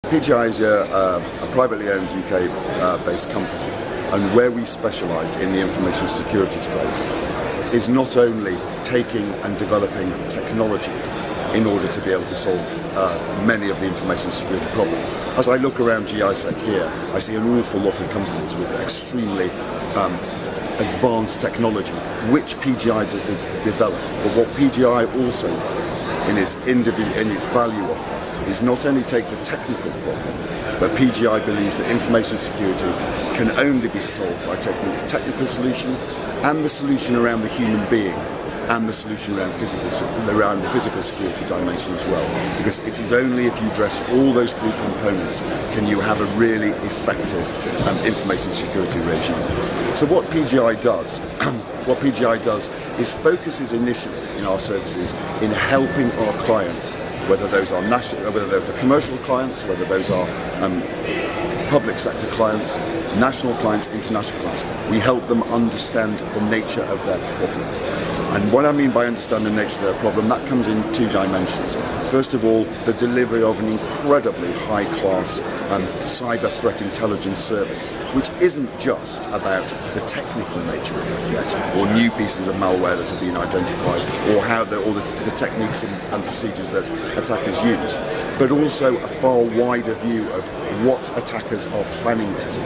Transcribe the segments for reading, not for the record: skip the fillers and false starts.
PGI is a privately owned UK-based company, and where we specialise in the information security space is not only taking and developing technology in order to be able to solve many of the information security problems. As I look around Gisec here, I see an awful lot of companies with extremely advanced technology, which PGI does develop. But what PGI also does in its value offer is not only take the technical problem, but PGI believes that information security can only be solved by taking the technical solution and the solution around the human being and the solution around the physical security dimension as well. Because it is only if you address all those three components can you have a really effective information security regime. So what PGI does is focuses initially in our services in helping our clients, whether those are commercial clients, whether those are public sector clients, national clients, international clients. We help them understand the nature of their problem. And what I mean by understand the nature of their problem, that comes in two dimensions. First of all, the delivery of an incredibly high-class cyber threat intelligence service, which isn't just about the technical nature of the threat or new pieces of malware that have been identified or the techniques and procedures that attackers use, but also a far wider view of what attackers are planning to do,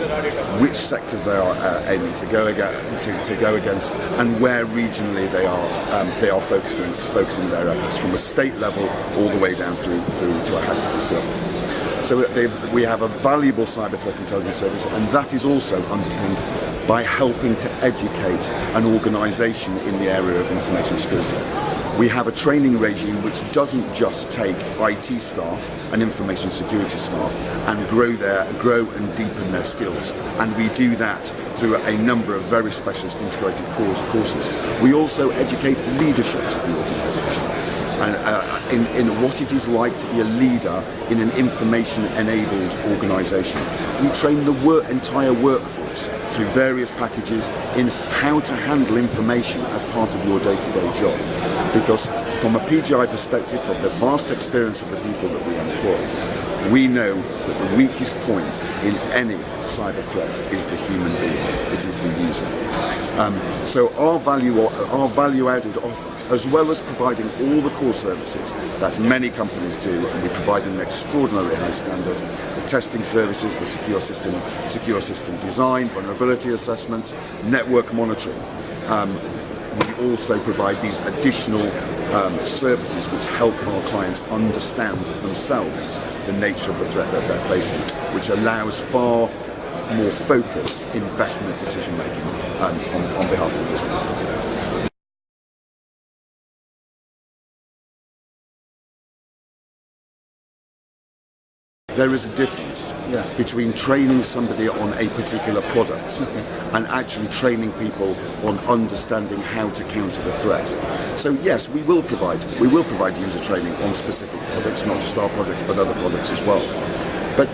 which sectors they are aiming to go against, and where regionally they are focusing their efforts, from a state level all the way down through to a hacktivist level. So we have a valuable cyber threat intelligence service, and that is also underpinned by helping to educate an organisation in the area of information security. We have a training regime which doesn't just take IT staff and information security staff and grow and deepen their skills, and we do that through a number of very specialist integrated courses. We also educate leaderships of the organisation and in what it is like to be a leader in an information-enabled organisation. We train the entire workforce through various packages in how to handle information as part of your day-to-day job. Because from a PGI perspective, from the vast experience of the people that we employ, we know that the weakest point in any cyber threat is the human being. It is the user. So our value-added offer, as well as providing all the core services that many companies do, and we provide an extraordinarily high standard, the testing services, the secure system design, vulnerability assessments, network monitoring. We also provide these additional services which help our clients understand themselves the nature of the threat that they're facing, which allows far more focused investment decision making on behalf of the business. There is a difference between training somebody on a particular product and actually training people on understanding how to counter the threat. So yes, we will provide user training on specific products, not just our products but other products as well. But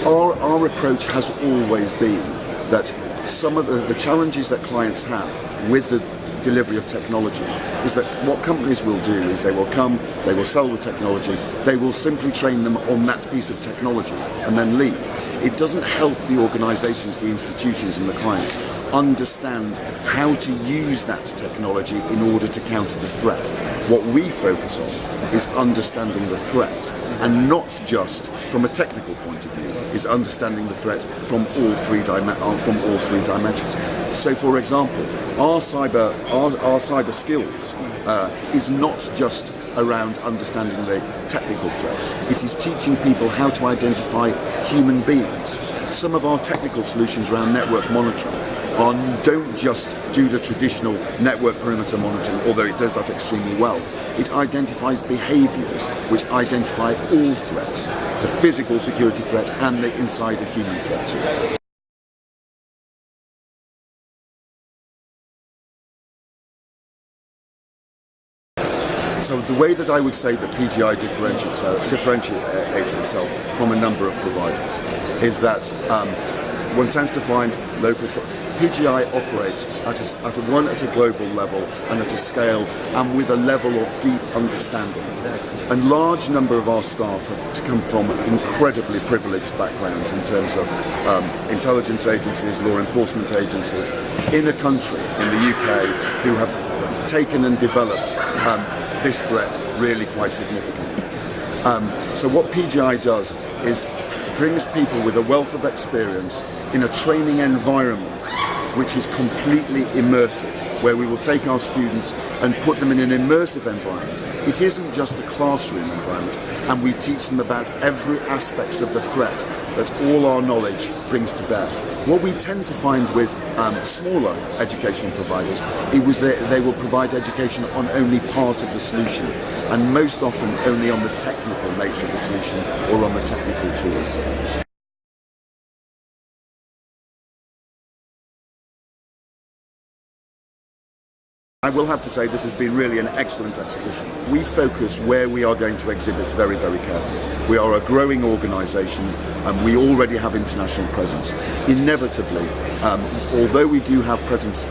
our approach has always been that some of the challenges that clients have with the delivery of technology is that what companies will do is they will come, they will sell the technology, they will simply train them on that piece of technology and then leave. It doesn't help the organisations, the institutions and the clients understand how to use that technology in order to counter the threat. What we focus on is understanding the threat, and not just from a technical point of view, is understanding the threat from all three dimensions. So for example, our cyber skills is not just around understanding the technical threat. It is teaching people how to identify human beings. Some of our technical solutions around network monitoring don't just do the traditional network perimeter monitoring, although it does that extremely well. It identifies behaviours which identify all threats, the physical security threat and the inside the human threat too. So the way that I would say that PGI differentiates itself from a number of providers is that one tends to find local PGI operates at a global level and at a scale and with a level of deep understanding. A large number of our staff have come from incredibly privileged backgrounds in terms of intelligence agencies, law enforcement agencies, in a country, in the UK, who have taken and developed this threat really quite significantly. So what PGI does is brings people with a wealth of experience in a training environment which is completely immersive, where we will take our students and put them in an immersive environment. It isn't just a classroom environment, and we teach them about every aspect of the threat that all our knowledge brings to bear. What we tend to find with smaller education providers is that they will provide education on only part of the solution, and most often only on the technical nature of the solution or on the technical tools. I will have to say this has been really an excellent exhibition. We focus where we are going to exhibit very, very carefully. We are a growing organisation and we already have international presence. Inevitably, although we do have presences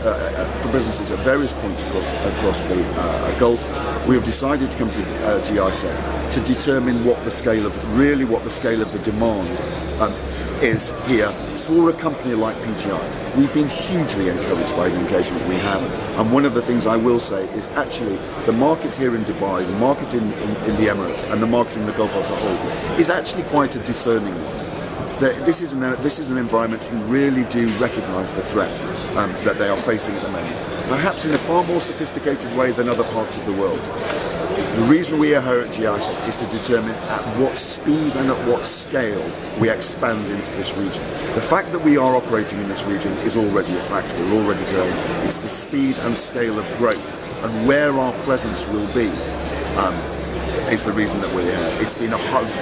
at various points across the Gulf, we have decided to come to Gisec to determine what the scale of the demand is here for a company like PGI. We've been hugely encouraged by the engagement we have, and one of the things I will say is actually the market here in Dubai, the market in the Emirates, and the market in the Gulf as a whole is actually quite a discerning one. This is an environment who really do recognise the threat that they are facing at the moment, perhaps in a far more sophisticated way than other parts of the world. The reason we are here at Gisec is to determine at what speed and at what scale we expand into this region. The fact that we are operating in this region is already a fact. We're already growing. It's the speed and scale of growth and where our presence will be is the reason that we're here. It's been an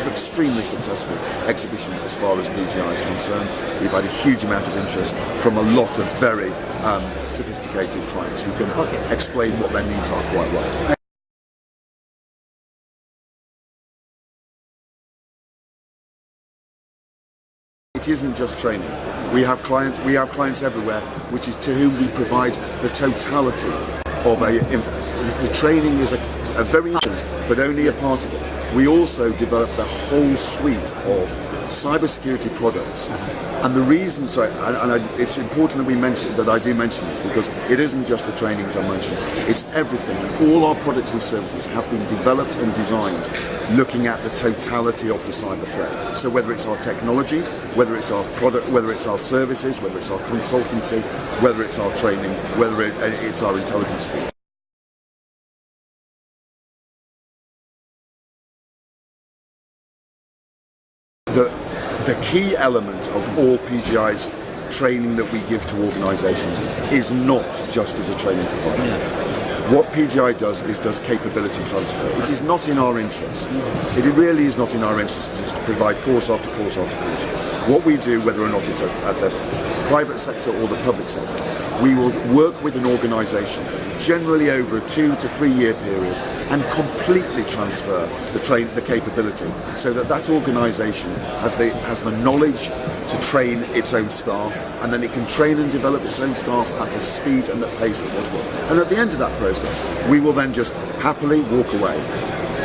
extremely successful exhibition as far as PGI is concerned. We've had a huge amount of interest from a lot of very sophisticated clients who can explain what their needs are quite well. It isn't just training. We have clients everywhere, which is to whom we provide the totality of the training is a very important, but only a part of it. We also develop the whole suite of cybersecurity products. And the reason, it's important that I do mention this, because it isn't just the training dimension, it's everything. And all our products and services have been developed and designed looking at the totality of the cyber threat. So whether it's our technology, whether it's our product, whether it's our services, whether it's our consultancy, whether it's our training, whether it's our intelligence field. The key element of all PGI's training that we give to organisations is not just as a training provider. What PGI does is capability transfer. It is not in our interest. It really is not in our interest to provide course after course after course. What we do, whether or not it's at the private sector or the public sector, we will work with an organisation, generally over a 2 to 3 year period, and completely transfer the capability, so that organisation has the knowledge to train its own staff, and then it can train and develop its own staff at the speed and the pace that it will. And at the end of that process, we will then just happily walk away,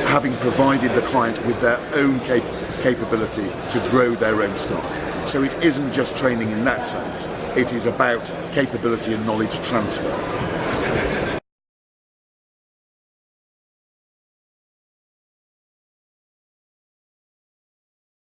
having provided the client with their own capability to grow their own staff. So it isn't just training in that sense, it is about capability and knowledge transfer.